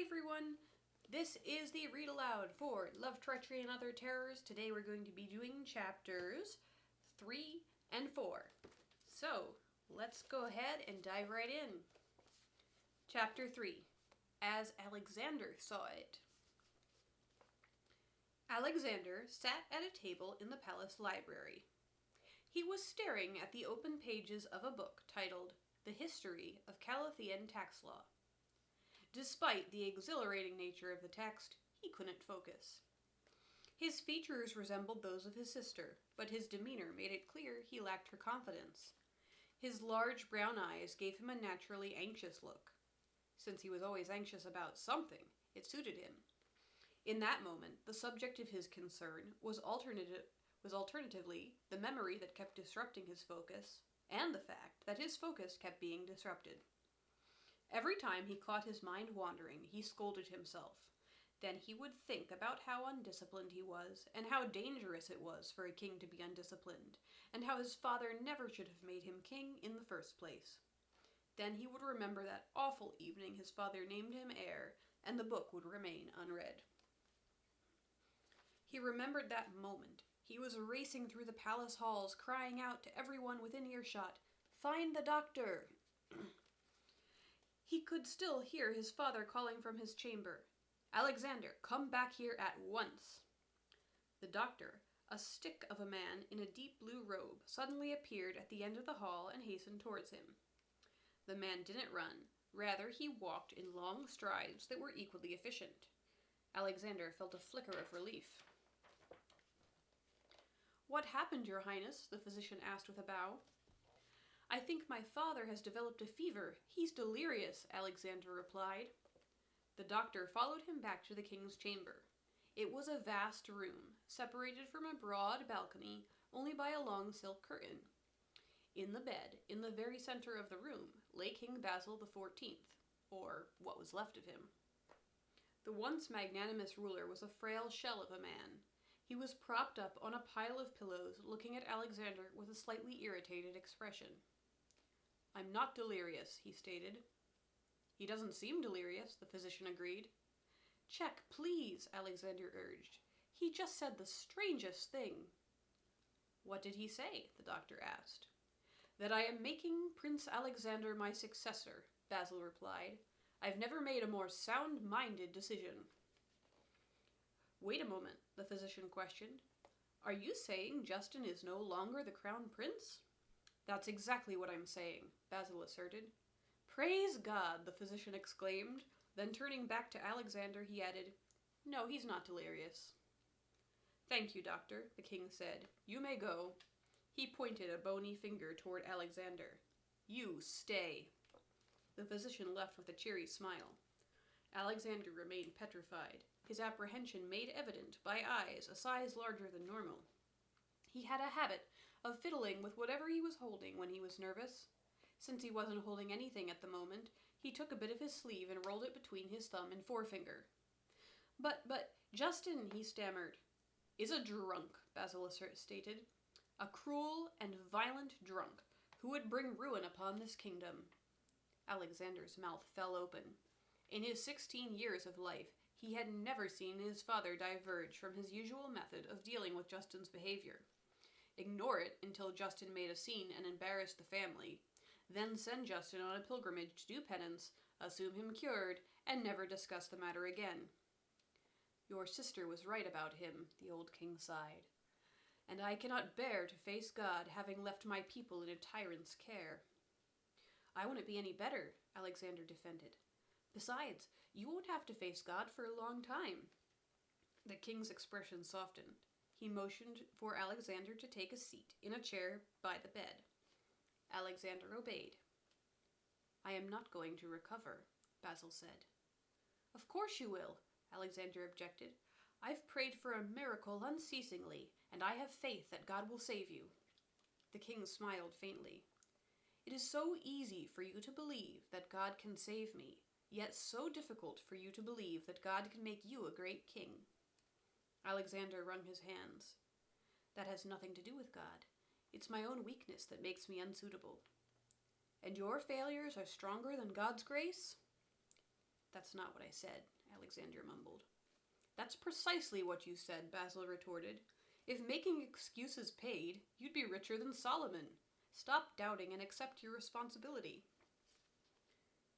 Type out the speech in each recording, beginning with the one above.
Hey everyone! This is the read aloud for Love, Treachery, and Other Terrors. Today we're going to be doing chapters 3 and 4. So, let's go ahead and dive right in. Chapter 3. As Alexander Saw It. Alexander sat at a table in the palace library. He was staring at the open pages of a book titled The History of Calathean Tax Law. Despite the exhilarating nature of the text, he couldn't focus. His features resembled those of his sister, but his demeanor made it clear he lacked her confidence. His large brown eyes gave him a naturally anxious look. Since he was always anxious about something, it suited him. In that moment, the subject of his concern was alternatively the memory that kept disrupting his focus, and the fact that his focus kept being disrupted. Every time he caught his mind wandering, he scolded himself. Then he would think about how undisciplined he was, and how dangerous it was for a king to be undisciplined, and how his father never should have made him king in the first place. Then he would remember that awful evening his father named him heir, and the book would remain unread. He remembered that moment. He was racing through the palace halls, crying out to everyone within earshot, "Find the doctor!" He could still hear his father calling from his chamber, "Alexander, come back here at once." The doctor, a stick of a man in a deep blue robe, suddenly appeared at the end of the hall and hastened towards him. The man didn't run. Rather, he walked in long strides that were equally efficient. Alexander felt a flicker of relief. "What happened, Your Highness?" the physician asked with a bow. "I think my father has developed a fever. He's delirious," Alexander replied. The doctor followed him back to the king's chamber. It was a vast room, separated from a broad balcony only by a long silk curtain. In the bed, in the very center of the room, lay King Basil XIV, or what was left of him. The once magnanimous ruler was a frail shell of a man. He was propped up on a pile of pillows, looking at Alexander with a slightly irritated expression. "I'm not delirious," he stated. "He doesn't seem delirious," the physician agreed. "Check, please," Alexander urged. "He just said the strangest thing." "What did he say?" the doctor asked. "That I am making Prince Alexander my successor," Basil replied. "I've never made a more sound-minded decision." "Wait a moment," the physician questioned. "Are you saying Justin is no longer the crown prince?" "That's exactly what I'm saying," Basil asserted. "Praise God!" the physician exclaimed. Then turning back to Alexander, he added, "No, he's not delirious." "Thank you, doctor," the king said. "You may go." He pointed a bony finger toward Alexander. "You stay." The physician left with a cheery smile. Alexander remained petrified, his apprehension made evident by eyes a size larger than normal. He had a habit of fiddling with whatever he was holding when he was nervous. Since he wasn't holding anything at the moment, he took a bit of his sleeve and rolled it between his thumb and forefinger. But, Justin," he stammered. "Is a drunk," Basil stated. "A cruel and violent drunk, who would bring ruin upon this kingdom." Alexander's mouth fell open. In his 16 years of life, he had never seen his father diverge from his usual method of dealing with Justin's behavior. Ignore it until Justin made a scene and embarrassed the family, then send Justin on a pilgrimage to do penance, assume him cured, and never discuss the matter again. "Your sister was right about him," the old king sighed. "And I cannot bear to face God, having left my people in a tyrant's care." "I wouldn't be any better," Alexander defended. "Besides, you won't have to face God for a long time." The king's expression softened. He motioned for Alexander to take a seat in a chair by the bed. Alexander obeyed. "I am not going to recover," Basil said. "Of course you will," Alexander objected. "I've prayed for a miracle unceasingly, and I have faith that God will save you." The king smiled faintly. "It is so easy for you to believe that God can save me, yet so difficult for you to believe that God can make you a great king." Alexander wrung his hands. "That has nothing to do with God. It's my own weakness that makes me unsuitable." "And your failures are stronger than God's grace?" That's not what I said, Alexander mumbled. That's precisely what you said, Basil retorted. If making excuses paid, you'd be richer than Solomon. Stop doubting and accept your responsibility.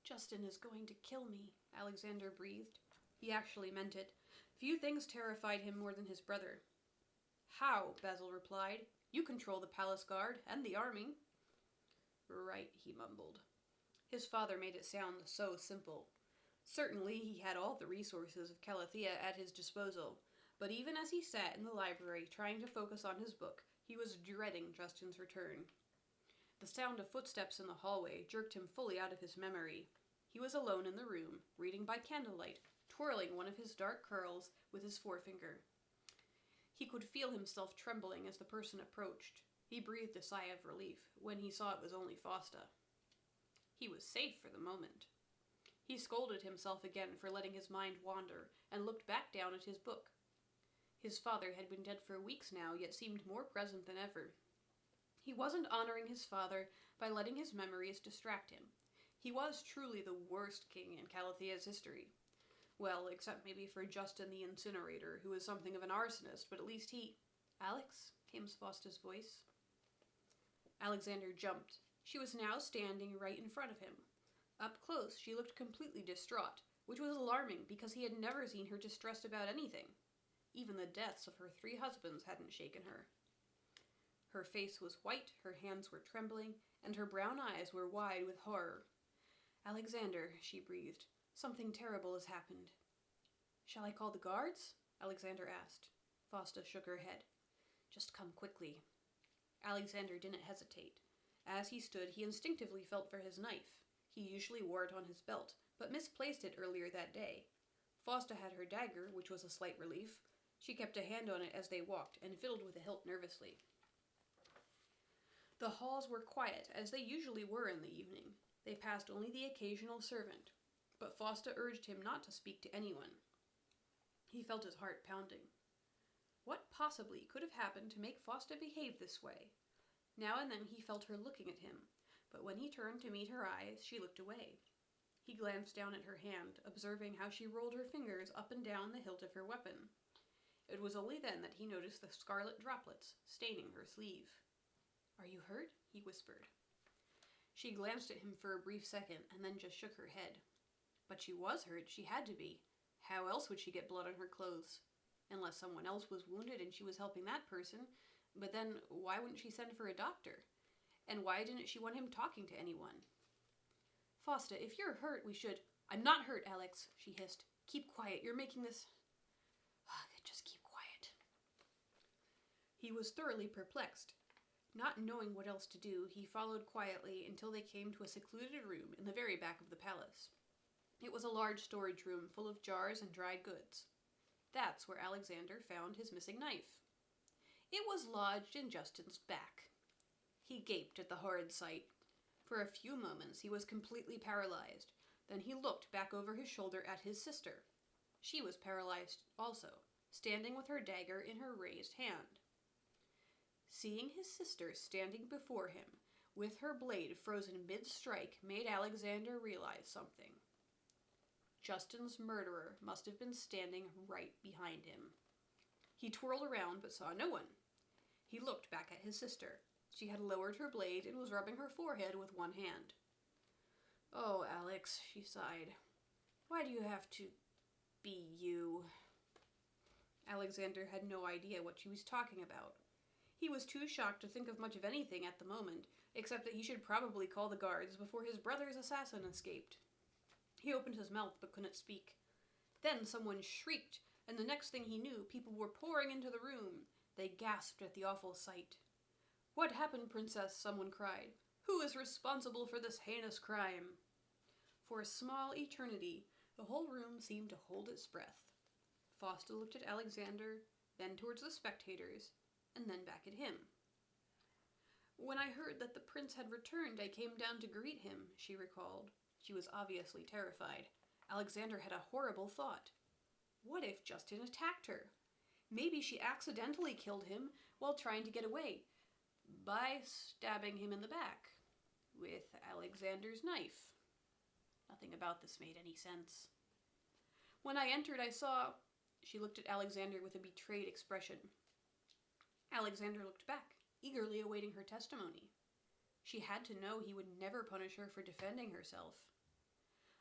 Justin is going to kill me, Alexander breathed. He actually meant it. Few things terrified him more than his brother. How? Basil replied. You control the palace guard and the army. Right, he mumbled. His father made it sound so simple. Certainly he had all the resources of Calathea at his disposal, but even as he sat in the library trying to focus on his book, he was dreading Justin's return. The sound of footsteps in the hallway jerked him fully out of his memory. He was alone in the room, reading by candlelight, twirling one of his dark curls with his forefinger. He could feel himself trembling as the person approached. He breathed a sigh of relief when he saw it was only Fausta. He was safe for the moment. He scolded himself again for letting his mind wander and looked back down at his book. His father had been dead for weeks now, yet seemed more present than ever. He wasn't honoring his father by letting his memories distract him. He was truly the worst king in Calathea's history. Well, except maybe for Justin the Incinerator, who was something of an arsonist, but at least he... Alex? Came Fausta's voice. Alexander jumped. She was now standing right in front of him. Up close, she looked completely distraught, which was alarming because he had never seen her distressed about anything. Even the deaths of her 3 husbands hadn't shaken her. Her face was white, her hands were trembling, and her brown eyes were wide with horror. Alexander, she breathed, something terrible has happened. Shall I call the guards? Alexander asked. Fausta shook her head. Just come quickly. Alexander didn't hesitate. As he stood, he instinctively felt for his knife. He usually wore it on his belt, but misplaced it earlier that day. Fausta had her dagger, which was a slight relief. She kept a hand on it as they walked, and fiddled with the hilt nervously. The halls were quiet, as they usually were in the evening. They passed only the occasional servant, but Fausta urged him not to speak to anyone. He felt his heart pounding. What possibly could have happened to make Fausta behave this way? Now and then he felt her looking at him, but when he turned to meet her eyes, she looked away. He glanced down at her hand, observing how she rolled her fingers up and down the hilt of her weapon. It was only then that he noticed the scarlet droplets staining her sleeve. Are you hurt? He whispered. She glanced at him for a brief second and then just shook her head. But she was hurt, she had to be. How else would she get blood on her clothes? Unless someone else was wounded and she was helping that person. But then, why wouldn't she send for a doctor? And why didn't she want him talking to anyone? Fausta, if you're hurt, we should... I'm not hurt, Alex, she hissed. Keep quiet, you're making this... Just keep quiet. He was thoroughly perplexed. Not knowing what else to do, he followed quietly until they came to a secluded room in the very back of the palace. It was a large storage room full of jars and dried goods. That's where Alexander found his missing knife. It was lodged in Justin's back. He gaped at the horrid sight. For a few moments he was completely paralyzed. Then he looked back over his shoulder at his sister. She was paralyzed also, standing with her dagger in her raised hand. Seeing his sister standing before him, with her blade frozen mid-strike, made Alexander realize something. Justin's murderer must have been standing right behind him. He twirled around but saw no one. He looked back at his sister. She had lowered her blade and was rubbing her forehead with one hand. Oh, Alex, she sighed. Why do you have to be you? Alexander had no idea what she was talking about. He was too shocked to think of much of anything at the moment, except that he should probably call the guards before his brother's assassin escaped. He opened his mouth but couldn't speak. Then someone shrieked, and the next thing he knew, people were pouring into the room. They gasped at the awful sight. What happened, Princess? Someone cried. Who is responsible for this heinous crime? For a small eternity, the whole room seemed to hold its breath. Fausta looked at Alexander, then towards the spectators, and then back at him. When I heard that the prince had returned, I came down to greet him, she recalled. She was obviously terrified. Alexander had a horrible thought. What if Justin attacked her? Maybe she accidentally killed him while trying to get away, by stabbing him in the back with Alexander's knife. Nothing about this made any sense. When I entered, I saw... She looked at Alexander with a betrayed expression. Alexander looked back, eagerly awaiting her testimony. She had to know he would never punish her for defending herself.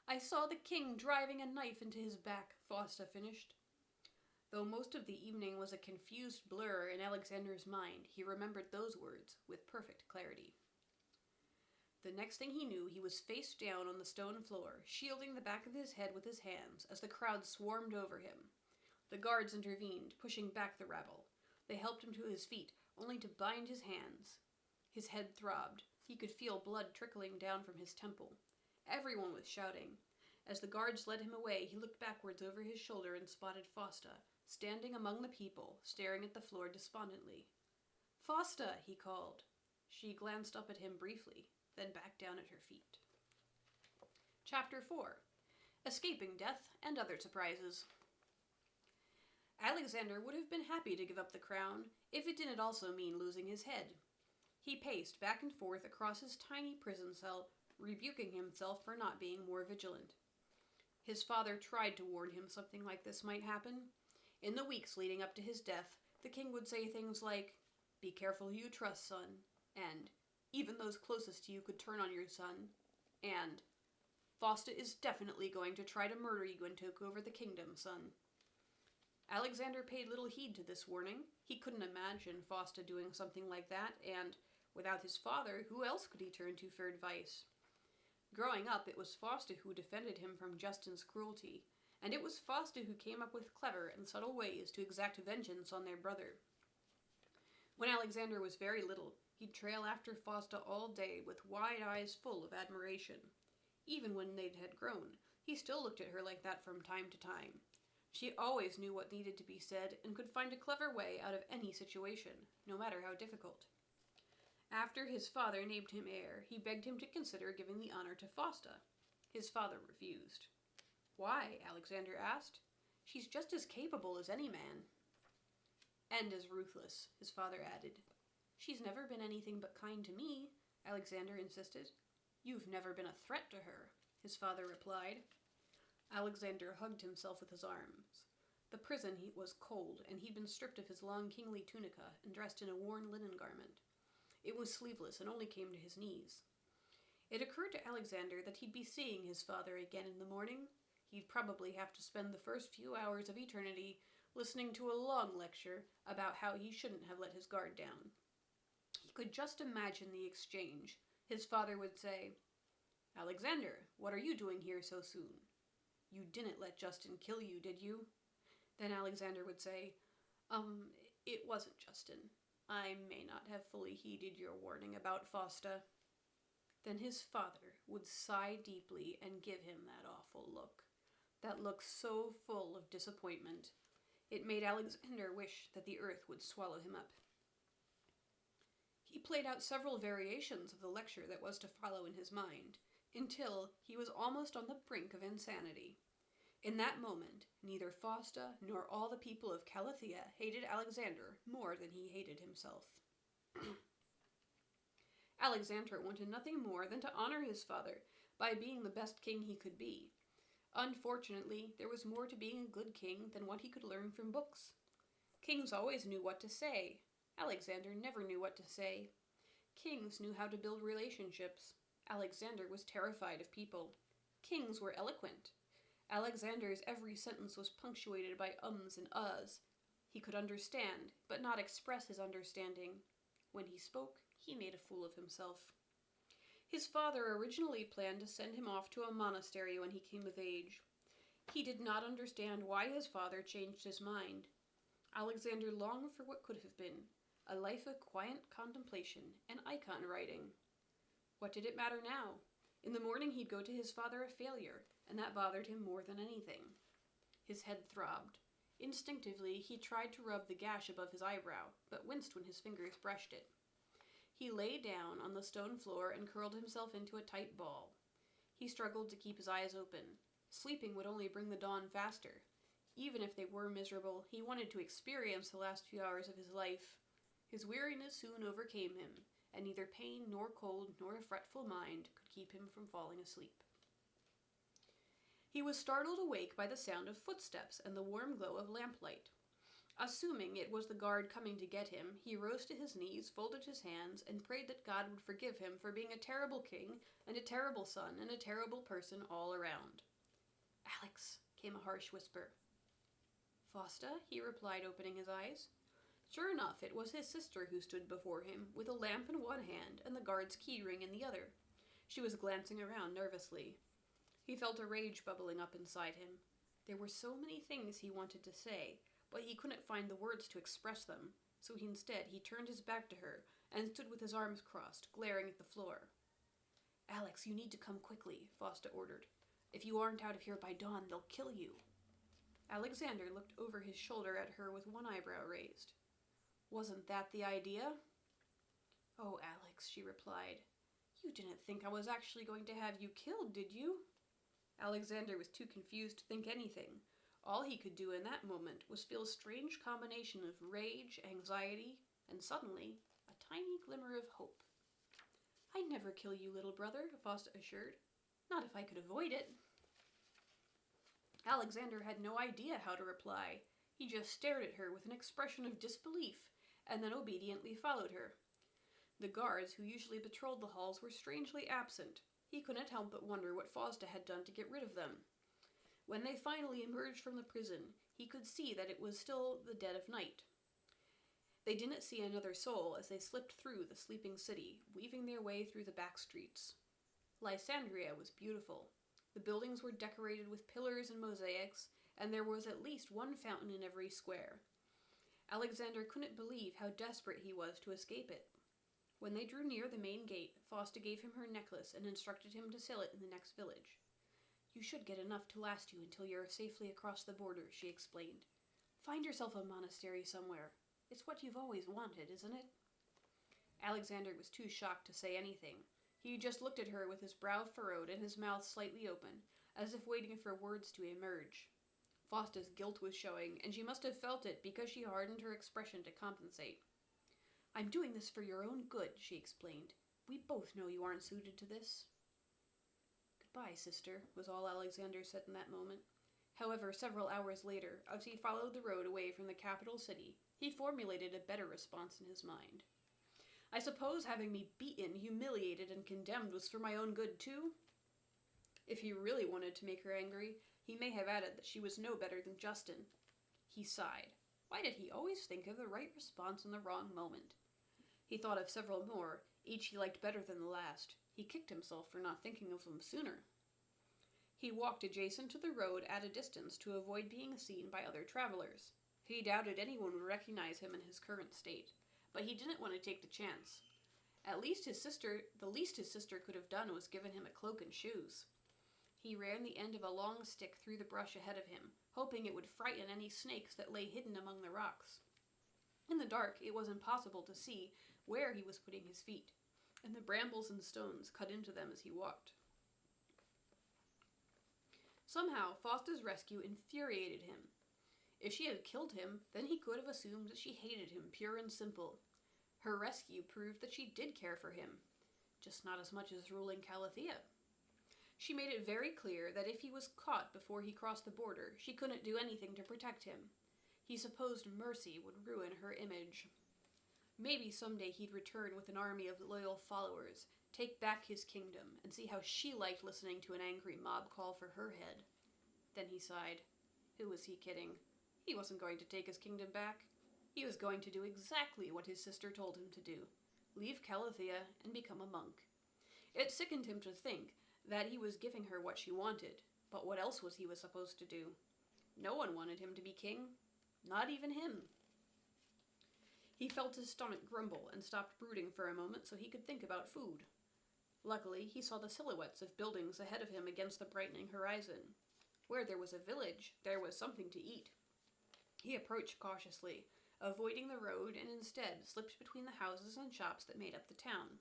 I saw the king driving a knife into his back, Fausta finished. Though most of the evening was a confused blur in Alexander's mind, he remembered those words with perfect clarity. The next thing he knew, he was face down on the stone floor, shielding the back of his head with his hands as the crowd swarmed over him. The guards intervened, pushing back the rabble. They helped him to his feet, only to bind his hands. His head throbbed. He could feel blood trickling down from his temple. Everyone was shouting. As the guards led him away, he looked backwards over his shoulder and spotted Fausta, standing among the people, staring at the floor despondently. "Fausta," he called. She glanced up at him briefly, then back down at her feet. Chapter 4. Escaping Death and Other Surprises. Alexander would have been happy to give up the crown if it didn't also mean losing his head. He paced back and forth across his tiny prison cell, rebuking himself for not being more vigilant. His father tried to warn him something like this might happen. In the weeks leading up to his death, the king would say things like, "Be careful who you trust, son," and "Even those closest to you could turn on your son," and "Fausta is definitely going to try to murder you and take over the kingdom, son." Alexander paid little heed to this warning. He couldn't imagine Fausta doing something like that, and without his father, who else could he turn to for advice? Growing up, it was Fausta who defended him from Justin's cruelty, and it was Fausta who came up with clever and subtle ways to exact vengeance on their brother. When Alexander was very little, he'd trail after Fausta all day with wide eyes full of admiration. Even when they had grown, he still looked at her like that from time to time. She always knew what needed to be said and could find a clever way out of any situation, no matter how difficult. After his father named him heir, he begged him to consider giving the honor to Fausta. His father refused. "Why?" Alexander asked. "She's just as capable as any man." "And as ruthless," his father added. "She's never been anything but kind to me," Alexander insisted. "You've never been a threat to her," his father replied. Alexander hugged himself with his arms. The prison heat was cold, and he'd been stripped of his long kingly tunica and dressed in a worn linen garment. It was sleeveless and only came to his knees. It occurred to Alexander that he'd be seeing his father again in the morning. He'd probably have to spend the first few hours of eternity listening to a long lecture about how he shouldn't have let his guard down. He could just imagine the exchange. His father would say, "Alexander, what are you doing here so soon? You didn't let Justin kill you, did you?" Then Alexander would say, "It wasn't Justin. I may not have fully heeded your warning about Fausta." Then his father would sigh deeply and give him that awful look. That look so full of disappointment. It made Alexander wish that the earth would swallow him up. He played out several variations of the lecture that was to follow in his mind, until he was almost on the brink of insanity. In that moment, neither Fausta nor all the people of Calathea hated Alexander more than he hated himself. Alexander wanted nothing more than to honor his father by being the best king he could be. Unfortunately, there was more to being a good king than what he could learn from books. Kings always knew what to say. Alexander never knew what to say. Kings knew how to build relationships. Alexander was terrified of people. Kings were eloquent. Alexander's every sentence was punctuated by ums and uhs. He could understand, but not express his understanding. When he spoke, he made a fool of himself. His father originally planned to send him off to a monastery when he came of age. He did not understand why his father changed his mind. Alexander longed for what could have been, a life of quiet contemplation and icon writing. What did it matter now? In the morning he'd go to his father a failure, and that bothered him more than anything. His head throbbed. Instinctively, he tried to rub the gash above his eyebrow, but winced when his fingers brushed it. He lay down on the stone floor and curled himself into a tight ball. He struggled to keep his eyes open. Sleeping would only bring the dawn faster. Even if they were miserable, he wanted to experience the last few hours of his life. His weariness soon overcame him, and neither pain nor cold nor a fretful mind could keep him from falling asleep. He was startled awake by the sound of footsteps and the warm glow of lamplight. Assuming it was the guard coming to get him, he rose to his knees, folded his hands, and prayed that God would forgive him for being a terrible king and a terrible son and a terrible person all around. "Alex," came a harsh whisper. "Fausta," he replied, opening his eyes. Sure enough, it was his sister who stood before him, with a lamp in one hand and the guard's key ring in the other. She was glancing around nervously. He felt a rage bubbling up inside him. There were so many things he wanted to say, but he couldn't find the words to express them, so instead he turned his back to her and stood with his arms crossed, glaring at the floor. "Alex, you need to come quickly," Fausta ordered. "If you aren't out of here by dawn, they'll kill you." Alexander looked over his shoulder at her with one eyebrow raised. "Wasn't that the idea?" "Oh, Alex," she replied. "You didn't think I was actually going to have you killed, did you?" Alexander was too confused to think anything. All he could do in that moment was feel a strange combination of rage, anxiety, and suddenly, a tiny glimmer of hope. "I'd never kill you, little brother," Fausta assured. "Not if I could avoid it." Alexander had no idea how to reply. He just stared at her with an expression of disbelief, and then obediently followed her. The guards who usually patrolled the halls were strangely absent. He couldn't help but wonder what Fausta had done to get rid of them. When they finally emerged from the prison, he could see that it was still the dead of night. They didn't see another soul as they slipped through the sleeping city, weaving their way through the back streets. Lysandria was beautiful. The buildings were decorated with pillars and mosaics, and there was at least one fountain in every square. Alexander couldn't believe how desperate he was to escape it. When they drew near the main gate, Fausta gave him her necklace and instructed him to sell it in the next village. "You should get enough to last you until you're safely across the border," she explained. "Find yourself a monastery somewhere. It's what you've always wanted, isn't it?" Alexander was too shocked to say anything. He just looked at her with his brow furrowed and his mouth slightly open, as if waiting for words to emerge. Fausta's guilt was showing, and she must have felt it because she hardened her expression to compensate. "I'm doing this for your own good," she explained. "We both know you aren't suited to this." "Goodbye, sister," was all Alexander said in that moment. However, several hours later, as he followed the road away from the capital city, he formulated a better response in his mind. "I suppose having me beaten, humiliated, and condemned was for my own good, too?" If he really wanted to make her angry, he may have added that she was no better than Justin. He sighed. Why did he always think of the right response in the wrong moment? He thought of several more, each he liked better than the last. He kicked himself for not thinking of them sooner. He walked adjacent to the road at a distance to avoid being seen by other travelers. He doubted anyone would recognize him in his current state, but he didn't want to take the chance. The least his sister could have done was given him a cloak and shoes. He ran the end of a long stick through the brush ahead of him, hoping it would frighten any snakes that lay hidden among the rocks. In the dark, it was impossible to see where he was putting his feet, and the brambles and stones cut into them as he walked. Somehow, Fausta's rescue infuriated him. If she had killed him, then he could have assumed that she hated him, pure and simple. Her rescue proved that she did care for him, just not as much as ruling Calathea. She made it very clear that if he was caught before he crossed the border, she couldn't do anything to protect him. He supposed mercy would ruin her image. Maybe someday he'd return with an army of loyal followers, take back his kingdom, and see how she liked listening to an angry mob call for her head. Then he sighed. Who was he kidding? He wasn't going to take his kingdom back. He was going to do exactly what his sister told him to do. Leave Calathea and become a monk. It sickened him to think that he was giving her what she wanted, but what else was he supposed to do? No one wanted him to be king. Not even him. He felt his stomach grumble and stopped brooding for a moment so he could think about food. Luckily, he saw the silhouettes of buildings ahead of him against the brightening horizon. Where there was a village, there was something to eat. He approached cautiously, avoiding the road, and instead slipped between the houses and shops that made up the town.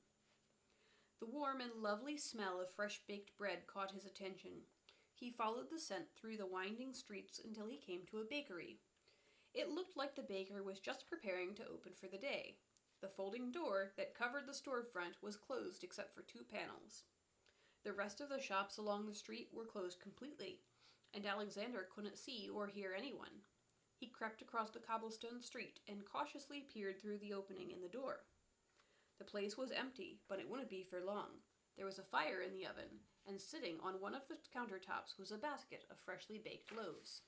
The warm and lovely smell of fresh-baked bread caught his attention. He followed the scent through the winding streets until he came to a bakery. It looked like the baker was just preparing to open for the day. The folding door that covered the storefront was closed except for 2 panels. The rest of the shops along the street were closed completely. and Alexander couldn't see or hear anyone. He crept across the cobblestone street and cautiously peered through the opening in the door. The place was empty, but it wouldn't be for long. There was a fire in the oven, and sitting on one of the countertops was a basket of freshly baked loaves.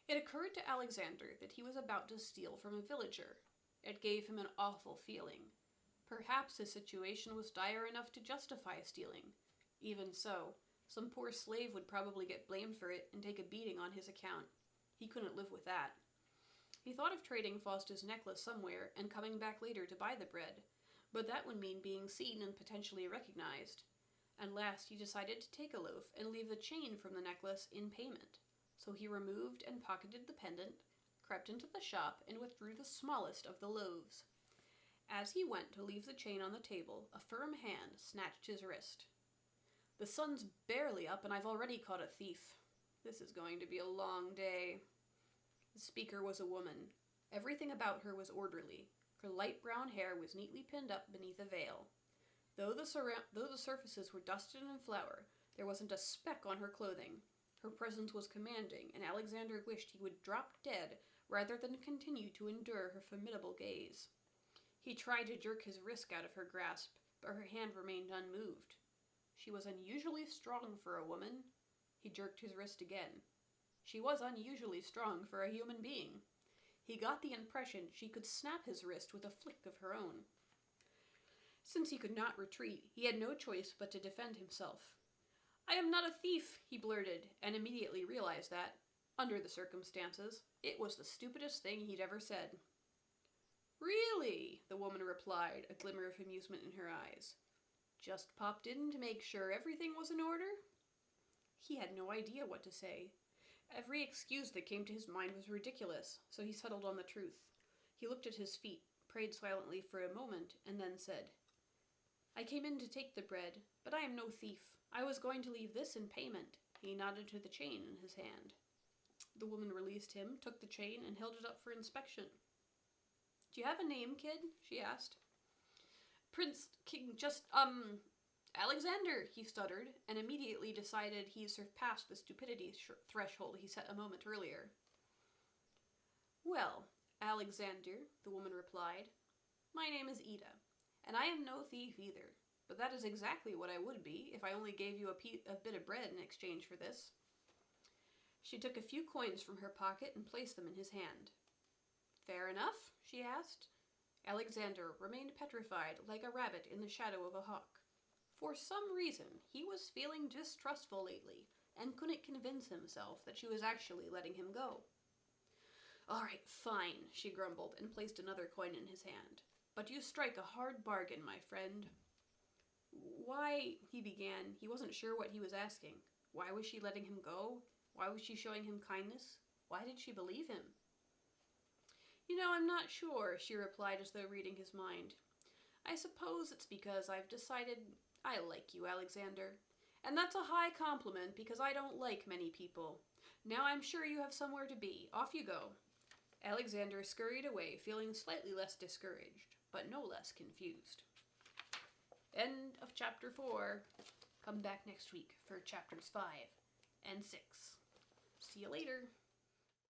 It occurred to Alexander that he was about to steal from a villager. It gave him an awful feeling. Perhaps his situation was dire enough to justify stealing. Even so, some poor slave would probably get blamed for it and take a beating on his account. He couldn't live with that. He thought of trading Faustus' necklace somewhere and coming back later to buy the bread, but that would mean being seen and potentially recognized. And last, he decided to take a loaf and leave the chain from the necklace in payment. So he removed and pocketed the pendant, crept into the shop, and withdrew the smallest of the loaves. As he went to leave the chain on the table, a firm hand snatched his wrist. "The sun's barely up and I've already caught a thief. This is going to be a long day." The speaker was a woman. Everything about her was orderly. Her light brown hair was neatly pinned up beneath a veil. Though the surfaces were dusted and flour, there wasn't a speck on her clothing. Her presence was commanding, and Alexander wished he would drop dead rather than continue to endure her formidable gaze. He tried to jerk his wrist out of her grasp, but her hand remained unmoved. She was unusually strong for a woman. He jerked his wrist again. She was unusually strong for a human being. He got the impression she could snap his wrist with a flick of her own. Since he could not retreat, he had no choice but to defend himself. "I am not a thief," he blurted, and immediately realized that, under the circumstances, it was the stupidest thing he'd ever said. "Really?" the woman replied, a glimmer of amusement in her eyes. "Just popped in to make sure everything was in order?" He had no idea what to say. Every excuse that came to his mind was ridiculous, so he settled on the truth. He looked at his feet, prayed silently for a moment, and then said, "I came in to take the bread, but I am no thief. I was going to leave this in payment." He nodded to the chain in his hand. The woman released him, took the chain, and held it up for inspection. "Do you have a name, kid?" she asked. "Prince King, Alexander," he stuttered, and immediately decided he surpassed the stupidity threshold he set a moment earlier. "Well, Alexander," the woman replied, "my name is Ida, and I am no thief either, but that is exactly what I would be if I only gave you a bit of bread in exchange for this." She took a few coins from her pocket and placed them in his hand. "Fair enough?" she asked. Alexander remained petrified like a rabbit in the shadow of a hawk. For some reason, he was feeling distrustful lately, and couldn't convince himself that she was actually letting him go. "All right, fine," she grumbled, and placed another coin in his hand. "But you strike a hard bargain, my friend." "Why," he began. He wasn't sure what he was asking. Why was she letting him go? Why was she showing him kindness? Why did she believe him? "I'm not sure," she replied as though reading his mind. "I suppose it's because I've decided I like you, Alexander. And that's a high compliment because I don't like many people. Now I'm sure you have somewhere to be. Off you go." Alexander scurried away, feeling slightly less discouraged, but no less confused. End of chapter 4. Come back next week for chapters 5 and 6. See you later.